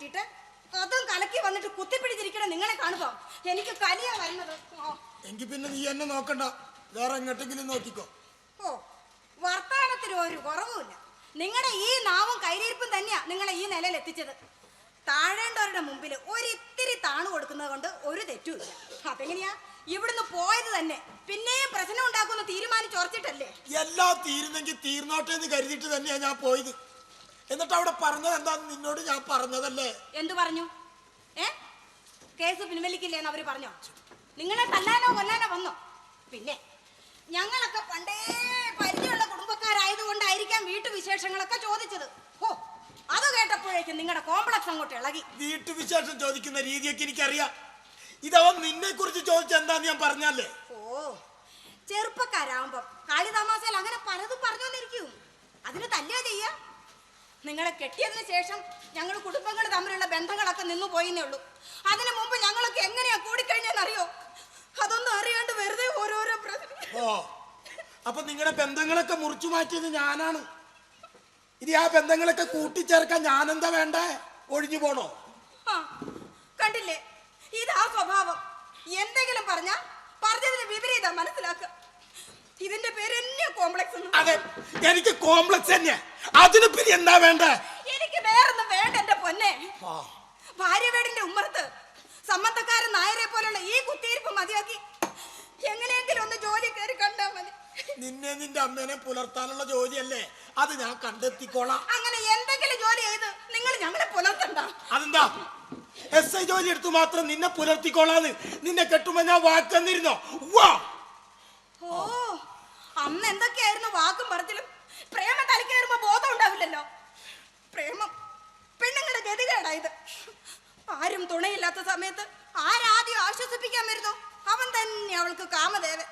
കൂട്ടിയിട്ട് അതും കലക്കി വന്നിട്ട് കുത്തിപ്പിടിച്ചിരിക്കണം നിങ്ങളെ കാണുമ്പോ എനിക്ക് കലിയാ വരുന്നത്. എങ്കിൽ പിന്നെ നീ എന്നെ നോക്കണ്ട, വേറെ എങ്ങോട്ടെങ്കിലും നോക്കിക്കോ. ഓ, വർത്താനത്തിന് ഒരു കുറവുമില്ല. നിങ്ങളുടെ ഈ നാവും കൈരീർപ്പും തന്നെയാ നിങ്ങളെ ഈ നിലയിൽ എത്തിച്ചത്. താഴേണ്ടവരുടെ മുമ്പിൽ ഒരിത്തിരി താണു കൊടുക്കുന്നത് കൊണ്ട് ഒരു തെറ്റുമില്ല. അതെങ്ങനെയാ ഇവിടുന്ന് പോയത് തന്നെ പിന്നെയും പ്രശ്നം ഉണ്ടാക്കുമെന്ന് തീരുമാനിച്ചോർച്ചിട്ടല്ലേ? എല്ലാം തീരുന്നെങ്കിൽ തീർന്നോട്ടെ എന്ന് കരുതിയിട്ട് തന്നെയാ ഞാൻ പോയത്. എന്നിട്ട് അവിടെ പറഞ്ഞത് എന്താന്ന് നിന്നോട് ഞാൻ പറഞ്ഞതല്ലേ? എന്തു പറഞ്ഞു? കേസ് പിൻവലിക്കില്ലേന്ന് അവര് പറഞ്ഞോ? നിങ്ങളെ തല്ലാനോ കൊല്ലാനോ വന്നോ? പിന്നെ ഞങ്ങളൊക്കെ പണ്ടേ പരിചയമുള്ള കുടുംബക്കാരായതുകൊണ്ടായിരിക്കാം വീട്ടുവിശേഷങ്ങളൊക്കെ ചോദിച്ചത്. ഓ, അത് കേട്ടപ്പോഴേക്കും നിങ്ങളുടെ കോംപ്ലക്സ് അങ്ങോട്ട് ഇളകി. വീട്ടുവിശേഷം ചോദിക്കുന്ന രീതിയൊക്കെ എനിക്കറിയാം. ഇതവൻ നിന്നെ കുറിച്ച് ചോദിച്ച എന്താന്ന് ഞാൻ പറഞ്ഞല്ലേ? ഓ, ചെറുപ്പക്കാരാവുമ്പോ കാളിതാമാസയിൽ അങ്ങനെ പലതും പറഞ്ഞോന്നിരിക്കും. അതിന് തല്ലുക ചെയ്യാ. നിങ്ങളെ കെട്ടിയതിന് ശേഷം ഞങ്ങൾ കുടുംബങ്ങൾ തമ്മിലുള്ള ബന്ധങ്ങളൊക്കെ നിന്നു പോയിന്നേ ഉള്ളൂ. അതിനു മുമ്പ് ഞങ്ങളൊക്കെ എങ്ങനെയാ കൂടിക്കഴിഞ്ഞെന്നറിയോ? അതൊന്നും അറിയാണ്ട് വെറുതെ ഓരോരോ പ്രശ്നം. ഓ, അപ്പൊ നിങ്ങളുടെ ബന്ധങ്ങളൊക്കെ മുറിച്ചു മാറ്റിയത് ഞാനാണ്. ഇനി ആ ബന്ധങ്ങളൊക്കെ കൂട്ടിച്ചേർക്കാൻ ഞാനെന്താ വേണ്ടേ? ഒഴിഞ്ഞു പോണോ? കണ്ടില്ലേ, ഇതാ സ്വഭാവം. എന്തെങ്കിലും പറഞ്ഞതിന് വിപരീതം മനസ്സിലാക്കുക. ഇതിന്റെ പേര് തന്നെ കോംപ്ലക്സ്. അതെ, എനിക്ക് കോംപ്ലക്സ് തന്നെ. അതിന് പിന്നെ എന്താ വേണ്ടേ? എനിക്ക് വേറൊന്നും വേണ്ട എന്റെ പൊന്നെ. ഭാര്യ വീടിന്റെ ഉമ്മറത്ത് സമ്മതക്കാരൻ നായരെ പോലുള്ള ഈ കുത്തിയിരിപ്പ് മതിയാക്കി എങ്ങനെയെങ്കിലും ഒന്ന് ജോലി കയറി കണ്ടാ മതി. നിന്നെ നിന്റെ അമ്മേനെ പുലർത്താനുള്ള ജോലിയല്ലേ, അത് ഞാൻ കണ്ടെത്തിക്കോളാം. അങ്ങനെ എന്തെങ്കിലും ജോലി ചെയ്ത് നിങ്ങൾ ഞങ്ങളെ പുലർത്തണ്ട. അതെന്താ SI ജോലി എടുത്തു മാത്രം നിന്നെ പുലർത്തിക്കോളാന്ന് നിന്നെ കെട്ടുമ്പോ ഞാൻ വാക്ക് തന്നിരുന്നോ? ഓ, അന്ന് എന്തൊക്കെയായിരുന്നു വാക്കും പറച്ചിലും. പ്രേമം തലക്കേറുമ്പോ ബോധം ഉണ്ടാവില്ലല്ലോ. പ്രേമം പെണ്ണുങ്ങളുടെ ഗതികേടായത്. ആരും തുണയില്ലാത്ത സമയത്ത് ആരാദ്യം ആശ്വസിപ്പിക്കാൻ വരുന്നു അവൻ തന്നെ അവൾക്ക് കാമദേവൻ.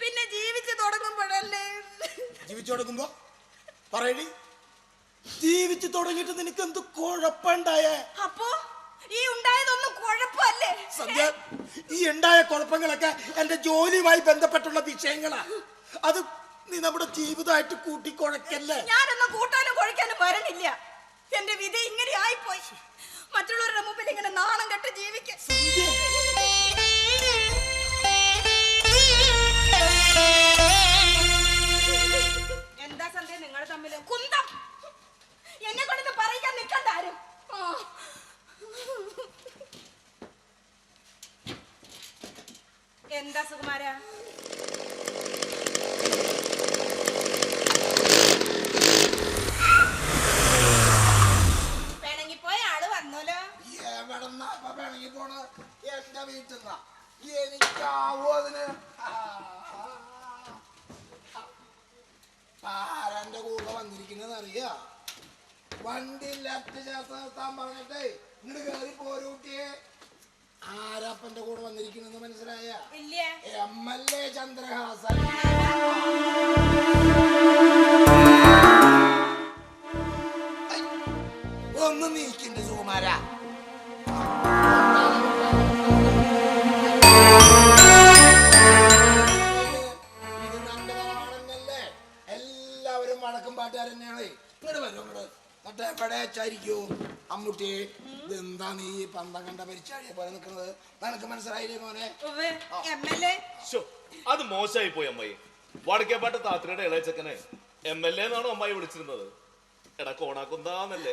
പിന്നെ ജീവിച്ചു തുടങ്ങുമ്പോഴല്ലേ? ജീവിച്ചു തുടങ്ങുമ്പോ പറയടി, ജീവിച്ചു തുടങ്ങിയിട്ട് നിനക്ക് എന്ത് കുഴപ്പമുണ്ടായേ? അപ്പോ ഈ ഉണ്ടായതൊന്നും കുഴപ്പമല്ലേ? സത്യ, ഈ ഉണ്ടായ കുഴപ്പങ്ങളൊക്കെ എന്റെ ജോലിയുമായി ബന്ധപ്പെട്ടുള്ള വിഷയങ്ങളാ. അത് നീ നമ്മുടെ ജീവിതമായിട്ട് കൂട്ടിക്കുഴക്കല്ലേ? ഞാനൊന്നും കൂട്ടാനും കുഴക്കാനും വരണില്ല. എന്റെ വിധി ഇങ്ങനെ ആയിപ്പോയി. മറ്റുള്ളവരുടെ മുമ്പിൽ ഇങ്ങനെ നാണം കെട്ട് ജീവിക്കാൻ. എന്താ സന്ധ്യ നിങ്ങൾ തമ്മിൽ കുന്തം? എന്നെ കൊണ്ടൊന്ന് പറയാൻ നിൽക്കണ്ട ആരും. എന്താ സുകുമാര? പിണങ്ങിപ്പോയ ആള് വന്നല്ലോ. പിണങ്ങി പോണ എന്റെ വീട്ടിൽ എനിക്കാവോ അതിന്? ആരാന്റെ കൂടെ വന്നിരിക്കുന്നത് അറിയാ? വണ്ടി ലെഫ്റ്റ് ചേർത്ത് നിർത്താൻ പറഞ്ഞിട്ടേ ഇങ്ങോട്ട് കയറി പോരൂട്ടിയെ. ആരാപ്പന്റെ കൂടെ വന്നിരിക്കുന്നെന്ന് മനസ്സിലായ? MLA ചന്ദ്രഹാസൻ. ഒന്ന് നീക്കിന്റെ സുകുമാര. ഇത് നല്ല നാടനല്ലേ? എല്ലാവരും വടക്കും പാട്ടുകാരനെയാണ്. ഇങ്ങോട്ട് വരും, ഇങ്ങോട്ട് മറ്റേ എവിടെ വെച്ചായിരിക്കൂ അമ്മൂട്ടി? ഇതെന്താ നീ പന്തം കണ്ട പരിച്ചാടിയെ പോലെ നിൽക്കുന്നത്? നിനക്ക് മനസ്സിലായില്ലേ മോനെ? അത് മോശമായി പോയി അമ്മായി. വടക്കേപ്പാട്ട് താത്രിയുടെ ഇളയച്ചക്കനെ MLA എന്നാണോ അമ്മായി വിളിച്ചിരുന്നത്? എടാ കോണാക്കുന്നാന്നല്ലേ?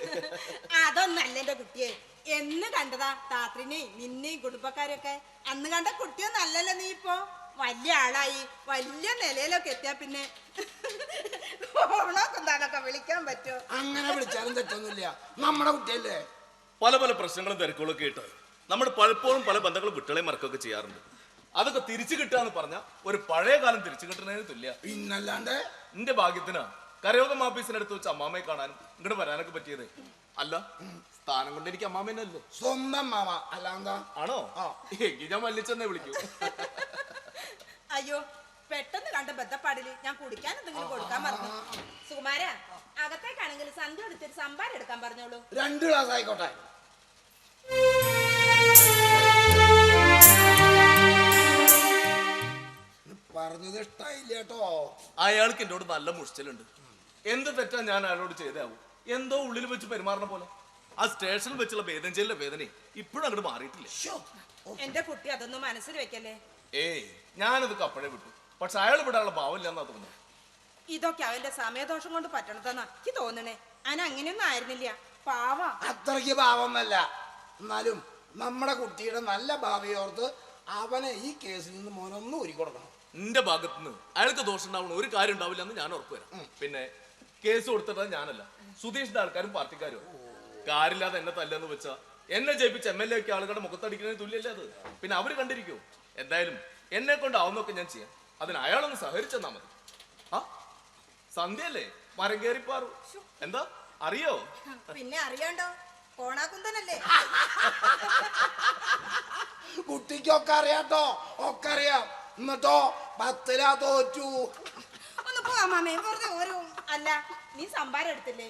അതൊന്നല്ല എന്റെ കുട്ടിയെ. എന്ന് കണ്ടതാ താത്രിനെയും നിന്നെയും കുടുംബക്കാരൊക്കെ. അന്ന് കണ്ട കുട്ടിയൊന്നും അല്ലല്ലോ നീ. ഇപ്പൊ വലിയ ആളായി വലിയ നിലയിലൊക്കെ എത്തിയാ പിന്നെ ഓണാക്കുന്നാന്നൊക്കെ വിളിക്കാൻ പറ്റുമോ? അങ്ങനെ വിളിച്ചാലും തെറ്റൊന്നുമില്ല, നമ്മുടെ കുട്ടിയല്ലേ. പല പല പ്രശ്നങ്ങളും തിരക്കുകളൊക്കെ കേട്ട് നമ്മൾ പലപ്പോഴും പല ബന്ധങ്ങളും വിട്ടുകളെയും മറക്കുകയൊക്കെ ചെയ്യാറുണ്ട്. അതൊക്കെ തിരിച്ചു കിട്ടാന്ന് പറഞ്ഞ ഒരു പഴയ കാലം തിരിച്ചു കിട്ടുന്നതിന് തുല്യ. പിന്നല്ലാണ്ട് എന്റെ ഭാഗ്യത്തിനാ കരയോഗം ഓഫീസിനടുത്ത് വെച്ച് അമ്മാമയെ കാണാനും ഇങ്ങോട്ട് വരാനൊക്കെ പറ്റിയത്. അല്ല, സ്ഥാനം കൊണ്ട് എനിക്ക് അമ്മാമേനല്ലേ സ്വന്തം മാമ അല്ലാന്താ? ആണോ? എങ്കിൽ ഞാൻ വല്ലിച്ചെന്നെ വിളിക്കൂ. അയ്യോ, പെട്ടെന്ന് കണ്ട ബന്ധപ്പാടില് ഞാൻ കുടിക്കാൻ എന്തെങ്കിലും കൊടുക്കാൻ പറഞ്ഞു. സുകുമാര, അകത്തേക്കാണെങ്കിൽ സന്ധ്യ എടുത്തിട്ട് സംഭാരം എടുക്കാൻ പറഞ്ഞോളൂ. 2 ഗ്ലാസ് ആയിക്കോട്ടെ. പറഞ്ഞത് ഇഷ്ടായില്ല കേട്ടോ. അയാൾക്ക് എന്നോട് നല്ല മുഷിച്ചലുണ്ട്. എന്ത് തെറ്റാ ഞാൻ അയാളോട് ചെയ്താവും? എന്തോ ഉള്ളിൽ വെച്ച് പെരുമാറുന്ന പോലെ. ആ സ്റ്റേഷനിൽ വെച്ചുള്ള വേദനയിലെ വേദന ഇപ്പോഴും അങ്ങോട്ട് മാറിയിട്ടില്ല. എന്റെ കുട്ടി അതൊന്നും മനസ്സിൽ വെക്കല്ലേ. ഏയ് ഞാനത് കപ്പഴേ വിട്ടു. പക്ഷെ അയാൾ വിടാനുള്ള ഭാവമില്ലെന്നാ തോന്നുന്നു. ഇതൊക്കെ അവന്റെ സമയദോഷം കൊണ്ട് പറ്റണതെന്നാ എനിക്ക് തോന്നണേ. അന അങ്ങനെയൊന്നും ആയിരുന്നില്ല, പാവ. അത്രയ്ക്ക് പാവമല്ല. എന്നാലും നമ്മുടെ കുട്ടിയുടെ നല്ല ഭാവിയോർത്ത് അവനെ ഈ കേസിൽ നിന്ന് മോനൊന്നും ഊരിക്കൊടുക്കണം. എന്റെ ഭാഗത്തുനിന്ന് അയാൾക്ക് ദോഷം ഉണ്ടാവണം ഒരു കാര്യം ഉണ്ടാവില്ല എന്ന് ഞാൻ ഉറപ്പുവരാം. പിന്നെ കേസ് കൊടുത്തിട്ടത് ഞാനല്ല, സുധീഷിന്റെ ആൾക്കാരും പാർട്ടിക്കാരും. കാര്യമില്ലാതെ എന്നെ തല്ലെന്ന് വെച്ചാ എന്നെ ജയിപ്പിച്ച MLA ഒക്കെ ആളുകളുടെ മുഖത്തടിക്കുന്നതിന് തുല്യല്ലേ അത്. പിന്നെ അവര് കണ്ടിരിക്കോ? എന്തായാലും എന്നെ കൊണ്ട് ആവുന്നൊക്കെ ഞാൻ ചെയ്യാം. അതിന് അയാളൊന്ന് സഹകരിച്ചെന്നാ മതി. ആ സന്ധ്യല്ലേ മരം കയറിപ്പാറു. എന്താ അറിയോ? പിന്നെ അറിയാണ്ടോ, കോണാക്കുന്തനല്ലേ. കുട്ടിക്കൊക്കെ അറിയാട്ടോ, ഒക്കെ അറിയാം. എന്നിട്ടോ 10 തോറ്റു. ഒന്ന് പോവാ മാമേ, വെറുതെ ഓരോ. അല്ല നീ സംഭാരം എടുത്തില്ലേ?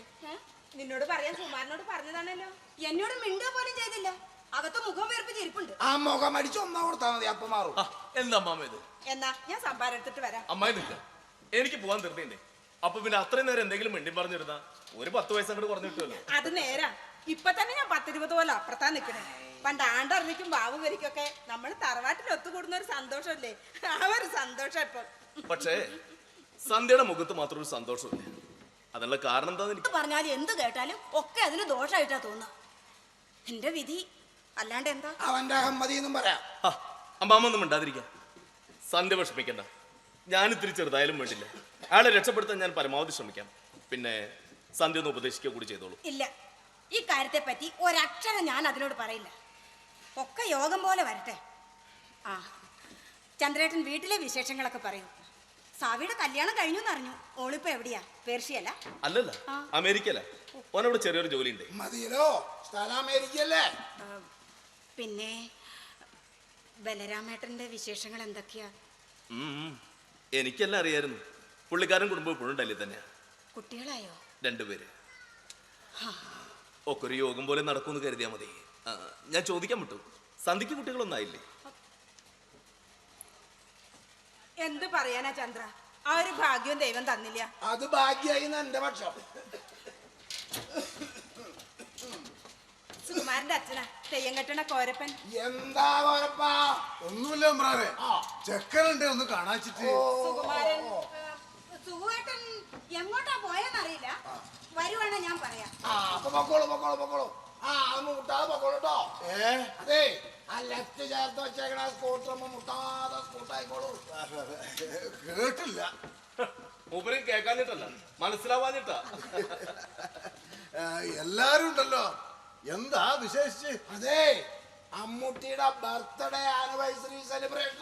നിന്നോട് പറയാൻ സുമാരനോട് പറഞ്ഞതാണല്ലോ. എന്നോട് മിണ്ടുക പോലും ചെയ്തില്ല. അകത്ത് മുഖം വീർപ്പിച്ച് ഇരിപ്പുണ്ട്. ആ മുഖം അടിച്ച് ഒന്നാ കൊടുത്താൽ മതി, അപ്പൊ മാറും. എന്താ അമ്മാമ ഇത്? എന്നാ ഞാൻ സംഭാരം എടുത്തിട്ട് വരാം. അമ്മായി നിൽക്ക, എനിക്ക് പോവാൻ ധൃതിയുണ്ടേ. അപ്പൊ പിന്നെ അത്രയും നേരം എന്തെങ്കിലും മിണ്ടി പറഞ്ഞിരുന്നാ ഒരു 10 വയസ്സ് അങ്ങോട്ട് പറഞ്ഞു കിട്ടുമല്ലോ. അത് നേരാ. ഇപ്പൊ തന്നെ ഞാൻ 10-20 പോലെ അപ്പുറത്താ നിക്കണേ. പണ്ട് ആണ്ടറിഞ്ഞിക്കും ബാബു വരിക്കൊക്കെ നമ്മൾ തറവാട്ടിൽ ഒത്തുകൂടുന്ന ഒരു സന്തോഷമല്ലേ, ആ ഒരു സന്തോഷം ഇപ്പൊ. പക്ഷേ സന്ധ്യയുടെ മുഖത്ത് മാത്രം ഒരു സന്തോഷമില്ല. അതിനുള്ള കാരണം എന്താന്ന് എനിക്ക് പറഞ്ഞാലും എന്ത് കേട്ടാലും ഒക്കെ അതിന് ദോഷമായിട്ടാ തോന്നുക. എന്റെ വിധി അല്ലാണ്ട് എന്താ. അവന്റെ അഹമ്മതി എന്നും പറയാം. അമ്മാമ്മ ഒന്നും മിണ്ടാതിരിക്കാം. സന്ധ്യ വിഷമിക്കണ്ട, ഞാൻ ഇത്തിരി ചെറുതായാലും വേണ്ടില്ല. അയാളെ രക്ഷപ്പെടുത്താൻ ഞാൻ പരമാവധി ശ്രമിക്കാം. പിന്നെ സന്ധ്യ ഒന്ന് ഉപദേശിക്കുക കൂടി ചെയ്തോളൂ. ഇല്ല, ഈ കാര്യത്തെ പറ്റി ഒരക്ഷരം ഞാൻ അതിനോട് പറയില്ല. ഒക്കെ യോഗം പോലെ വരട്ടെ. ആ ചന്ദ്രേട്ടൻ വീട്ടിലെ വിശേഷങ്ങളൊക്കെ പറയൂ. സാവിയുടെ കല്യാണം കഴിഞ്ഞു എന്നറിഞ്ഞു. ഓളിപ്പോ എവിടെയാ? പേർഷ്യല്ല? അല്ലല്ല, അമേരിക്കല്ല. ഓനവിടെ ചെറിയൊരു ജോലി ഉണ്ട്. മതിയല്ലോ, സ്ഥലം അമേരിക്കയല്ലേ. പിന്നെ ബലരാമേട്ടന്റെ വിശേഷങ്ങൾ എന്തൊക്കെയാ? എനിക്കെല്ലാം അറിയായിരുന്നു. പുള്ളിക്കാരൻ കുടുംബം ഇപ്പോഴും ഡൽഹി തന്നെയാ. കുട്ടികളായോ? 2 പേര്. ഒക്കെ ഒരു യോഗം പോലെ നടക്കുമെന്ന് കരുതിയാ മതി. ഞാൻ ചോദിക്കാൻ വിട്ടു, സന്ധ്യക്ക് കുട്ടികളൊന്നും ആയില്ലേ? എന്ത് പറയാനാ ചന്ദ്ര, ആ ഒരു ഭാഗ്യം ദൈവം തന്നില്ല. അത് ഭാഗ്യായി എന്റെ പക്ഷം. സുകുമാരന്റെ അച്ഛനാ തെയ്യം കെട്ടണ കോരപ്പൻ. എന്താ കോരപ്പാ? ഒന്നുമില്ല അമ്രാനെ, ചെക്കനുണ്ട് ഒന്ന് കാണാച്ചിട്ട്. സുകുമാരൻ സുഖുവേട്ടൻ എങ്ങോട്ടാ പോയെന്നറിയില്ല. വരുവാണ് ഞാൻ പറയാം. അപ്പൊ പൊക്കോളൂ പൊക്കോളൂ പൊക്കോളൂ. ഒന്ന് മുട്ടാതെ പൊക്കോളൂട്ടോ. അതെ, ആ ലെഫ്റ്റ് ചേർത്ത് വെച്ചേക്കണ സ്കൂട്ടർ മുട്ടാതെ സ്കൂട്ടായിക്കോളൂ. കേട്ടില്ല. മൂപ്പരും കേൾക്കാഞ്ഞിട്ടല്ല, മനസ്സിലാവാഞ്ഞിട്ടാ. എല്ലാരും ഉണ്ടല്ലോ, എന്താ വിശേഷിച്ച്? അതെ, അമ്മൂട്ടിയുടെ ബർത്ത്ഡേ ആനിവേഴ്സറി സെലിബ്രേഷൻ.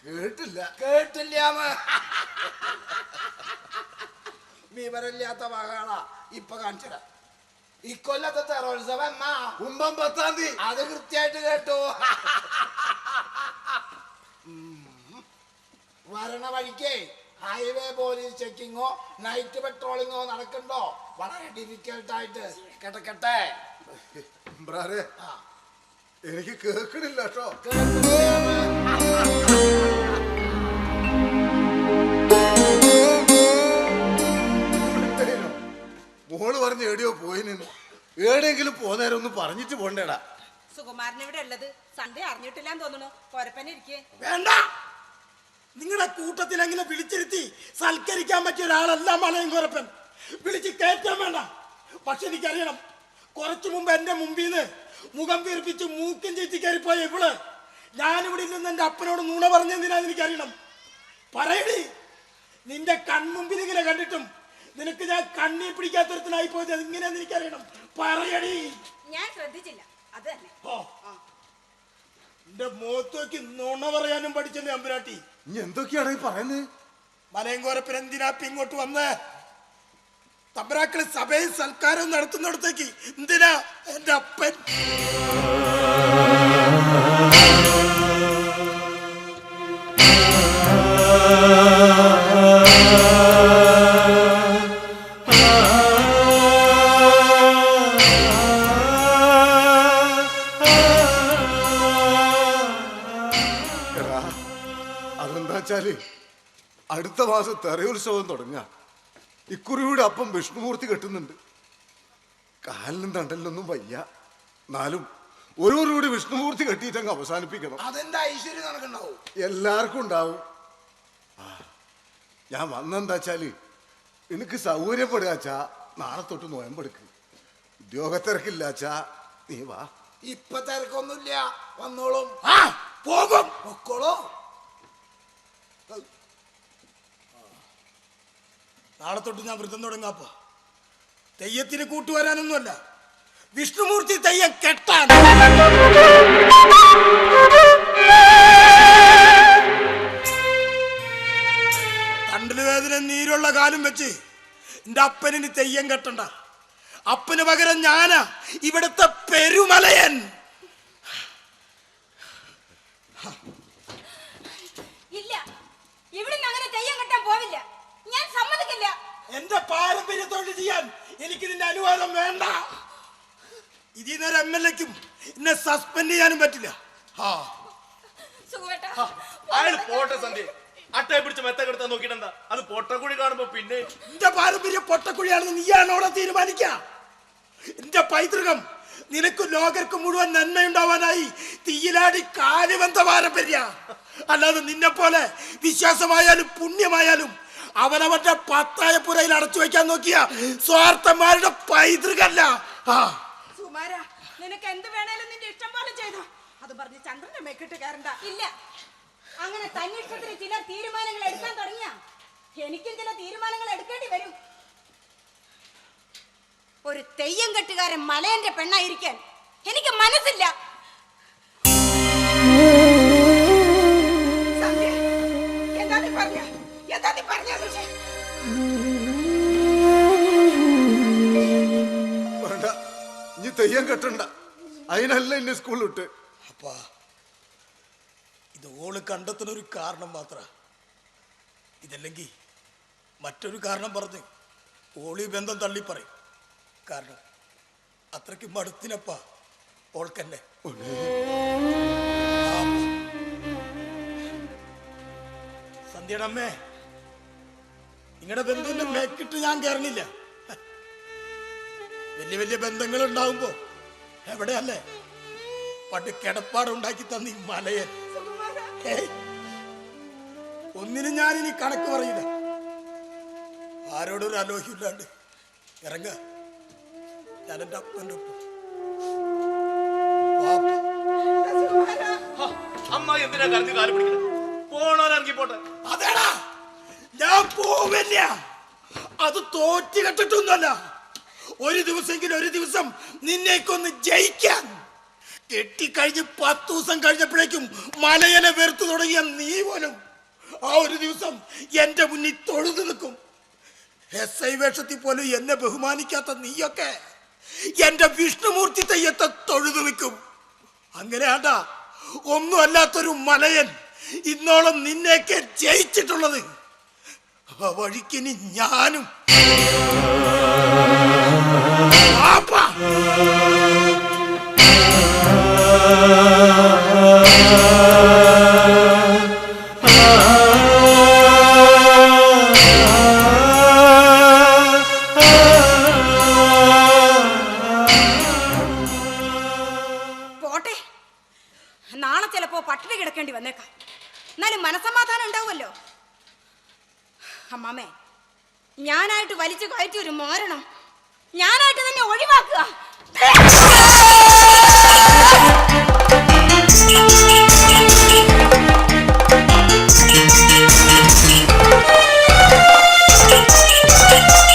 കേട്ടില്ല. കേട്ടില്ലാന്ന് വിവരമില്ലാത്ത മകളാ. ഇപ്പൊ കാണിച്ചത് ഇക്കൊല്ലത്തെ തെറോത്സവം എന്നാ? കുംഭം 10-ാം തീയതി. അത് കൃത്യമായിട്ട് കേട്ടു. വരണ വഴിക്കേ ഹൈവേ പോലീസ് ചെക്കിങ്ങോ നൈറ്റ് പെട്രോളിങ്ങോ നടക്കണ്ടോ? വളരെ ഡിഫിക്കൽട്ടായിട്ട് കിടക്കട്ടെ. അമ്രാനെ, എനിക്ക് കേൾക്കണില്ല കേട്ടോ. മോള് പറഞ്ഞ് എവിടെയോ പോയിന്. എവിടെയെങ്കിലും പോന്നേരം ഒന്ന് പറഞ്ഞിട്ട് പോണ്ടേടാ. സുകുമാരൻ ഇവിടെ ഉള്ളത് സൺഡേ അറിഞ്ഞിട്ടില്ലാന്ന് തോന്നുന്നു. കോരപ്പൻ ഇരിക്കേ. വേണ്ട, നിങ്ങളുടെ കൂട്ടത്തിൽ അങ്ങനെ വിളിച്ചിരുത്തി സൽക്കരിക്കാൻ പറ്റിയ ഒരാളല്ല മലയും കോരപ്പൻ. വിളിച്ച് കയറ്റാൻ വേണ്ട. പക്ഷെ എനിക്കറിയണം, കുറച്ചു മുമ്പ് എന്റെ മുമ്പിൽ നിന്ന് മുഖം വീർപ്പിച്ച് മൂക്കും ചേച്ചി കയറിപ്പോയ ഇവള് ഞാനിവിടെ നിന്ന് എന്റെ അപ്പനോട് നുണ പറഞ്ഞെന്തിനാന്ന് എനിക്കറിയണം. പറയടി, നിന്റെ കൺമുമ്പിൽ ഇങ്ങനെ കണ്ടിട്ടും നിനക്ക് ഞാൻ കണ്ണി പിടിക്കാത്തരത്തിനായി പോയത് ഇങ്ങനെയാന്ന് എനിക്കറിയണം. പറയടി. ഞാൻ ശ്രദ്ധിച്ചില്ല, അത് തന്നെ. എന്റെ മുഖത്തേക്ക് നുണ പറയാനും പഠിച്ചല്ലേ അമ്പുരാട്ടി. ഇനി എന്തൊക്കെയാണ് ഈ പറയുന്നത്? മലയങ്കോരപ്പൻ എന്തിനാ ഇങ്ങോട്ട് വന്ന്? തബ്രാക്കള് സഭയിൽ സൽക്കാരം നടത്തുന്നിടത്തേക്ക് എന്തിനാ എന്റെ അപ്പൻ? അതെന്താ വെച്ചാല് അടുത്ത മാസം തെറയുത്സവം തുടങ്ങുക. ഇക്കുറിയുടെ അപ്പം വിഷ്ണുമൂർത്തി കെട്ടുന്നുണ്ട്. കാലിനും തണ്ടലിനൊന്നും വയ്യ. എന്നാലും ഓരോരുകൂടി വിഷ്ണുമൂർത്തി കെട്ടിയിട്ടങ്ങ് അവസാനിപ്പിക്കണം. അതെന്താ ഐശ്വര്യം നടക്കണ്ടാവും? എല്ലാവർക്കും ഉണ്ടാവും. ഞാൻ വന്നെന്താ വെച്ചാല് എനിക്ക് സൗകര്യപ്പെടുകച്ചാ നാളെ തൊട്ട് നോയമ്പെടുക്ക്. ഉദ്യോഗത്തിരക്കില്ലാച്ചാ നീ വാ. ഇപ്പൊ തിരക്കൊന്നുമില്ല, വന്നോളും. പോകും, പൊക്കോളൂ. നാളെ തൊട്ട് ഞാൻ വ്രതം തുടങ്ങാപ്പ. തെയ്യത്തിന് കൂട്ടുവരാനൊന്നുമല്ല, വിഷ്ണുമൂർത്തി തെയ്യം കെട്ടാൻ. തണ്ടില് വേദന നീരുള്ള കാലം വെച്ച് എന്റെ അപ്പനിന് തെയ്യം കെട്ടണ്ട. അപ്പന് പകരം ഞാനാ ഇവിടുത്തെ പെരുമലയൻ. ഇല്ല, ഇവിടുന്ന് അങ്ങനെ തെയ്യം കെട്ടാൻ പോവില്ല. ഞാൻ സമ്മതിക്കില്ല. എന്റെ പാരമ്പര്യ തൊഴിൽ ചെയ്യാൻ എനിക്ക് നിന്റെ അനുവാദം വേണ്ട. ഇതിൽ നേരം MLA-ക്കും എന്നെ സസ്പെൻഡ് ചെയ്യാനും പറ്റില്ല. സുഖേട്ടാ, അയാൾ പോട്ടെ സന്ധ്യ. അട്ടയെ പിടിച്ച് മെത്ത കിടത്താൻ നോക്കിട്ടെന്താ? അത് പൊട്ടക്കുഴി കാണുമ്പോ പിന്നെ എന്റെ പാരമ്പര്യം പൊട്ടക്കുഴിയാണെന്ന് നീയാണോടെ തീരുമാനിക്ക. എന്റെ പൈതൃകം നിനക്ക് ലോകർക്ക് മുഴുവൻ നന്മയുണ്ടാവാനായി തീയിലാടി കാലുവെന്ത പാരമ്പര്യ. അല്ലാതെ നിന്നെ പോലെ വിശ്വാസമായാലും പുണ്യമായാലും അവനവന്റെ പത്തായ പുരയിൽ അടച്ചു വെക്കാൻ നോക്കിയ സ്വാർത്ഥന്മാരുടെ പൈതൃകല്ല. സുമാര, നിനക്ക് എന്ത് വേണേലും നിന്റെ ഇഷ്ടം പോലെ ചെയ്തോ. അത് പറഞ്ഞ് ചന്ദ്രന്റെ മേക്കിട്ട് കയറണ്ട. ഇല്ല, അങ്ങനെ തന്നിഷ്ടത്തിന് ചില തീരുമാനങ്ങൾ എടുക്കാൻ തുടങ്ങിയ എനിക്കും ചില തീരുമാനങ്ങൾ എടുക്കേണ്ടി വരും. ഒരു തെയ്യം കെട്ടുകാരൻ മലയന്റെ പെണ്ണായിരിക്കാൻ എനിക്ക് മനസ്സില്ല. എന്താ നീ പറഞ്ഞ? വേണ്ട, ഇനി തെയ്യം കെട്ടണ്ട. അതിനല്ല എന്നെ സ്കൂളിൽ വിട്ട്. അപ്പാ, ഇത് ഓള് കണ്ടെത്തുന്ന ഒരു കാരണം മാത്ര. ഇതല്ലെങ്കിൽ മറ്റൊരു കാരണം പറഞ്ഞ് ഓളി ബന്ധം തള്ളിപ്പറയും. കാരണം അത്രയ്ക്ക് മടുത്തിനപ്പ ഓൾക്കന്നെ. സന്ധ്യയുടെ അമ്മേ, നിങ്ങളുടെ ബന്ധുവിന്റെ മേക്കിട്ട് ഞാൻ കയറണില്ല. വലിയ വലിയ ബന്ധങ്ങൾ ഉണ്ടാവുമ്പോ എവിടെയല്ലേ പണ്ട് കിടപ്പാടുണ്ടാക്കി തന്ന ഈ മലയൻ. ഒന്നിനും ഞാനിനി കണക്ക് പറയില്ല. ആരോടൊരു അലോഹ്യമില്ലാണ്ട് ഇറങ്ങ. ഞാൻ എൻ്റെ അപ്പൻ്റെ ഒപ്പം. അമ്മ എന്തിനാ കരഞ്ഞ് കാല് പിടിക്കുന്നത്? പോണോരിറങ്ങി പോട്ടെ. അതേടാ, ഞാൻ പോവില്ല. അത് തോറ്റ് കെട്ടിട്ടൊന്നുമല്ല. ഒരു ദിവസം നിന്നേക്കൊന്ന് ജയിക്കാൻ. കെട്ടിക്കഴിഞ്ഞ് 10 ദിവസം കഴിഞ്ഞപ്പോഴേക്കും മലയനെ വെറുത്തു തുടങ്ങിയ നീ പോലും ആ ഒരു ദിവസം എന്റെ മുന്നിൽ തൊഴുതു നിൽക്കും. SI വേഷത്തിൽ പോലും എന്നെ ബഹുമാനിക്കാത്ത നീയൊക്കെ എന്റെ വിഷ്ണുമൂർത്തി തെയ്യത്തെ തൊഴുതു നിൽക്കും. അങ്ങനെയാണ്ടാ ഒന്നും അല്ലാത്തൊരു മലയൻ ഇന്നോളം നിന്നെയൊക്കെ ജയിച്ചിട്ടുള്ളത്. ആ വഴിക്കിനി ഞാനും. പോട്ടെ, നാളെ ചിലപ്പോ പട്ടിണി കിടക്കേണ്ടി വന്നേക്കാം. എന്നാലും മനസമാധാനം ഉണ്ടാവുമല്ലോ. അമ്മാമേ, ഞാനായിട്ട് വലിച്ചു കയറ്റി ഒരു മാരണം ഞാനായിട്ട് തന്നെ ഒഴിവാക്കുക.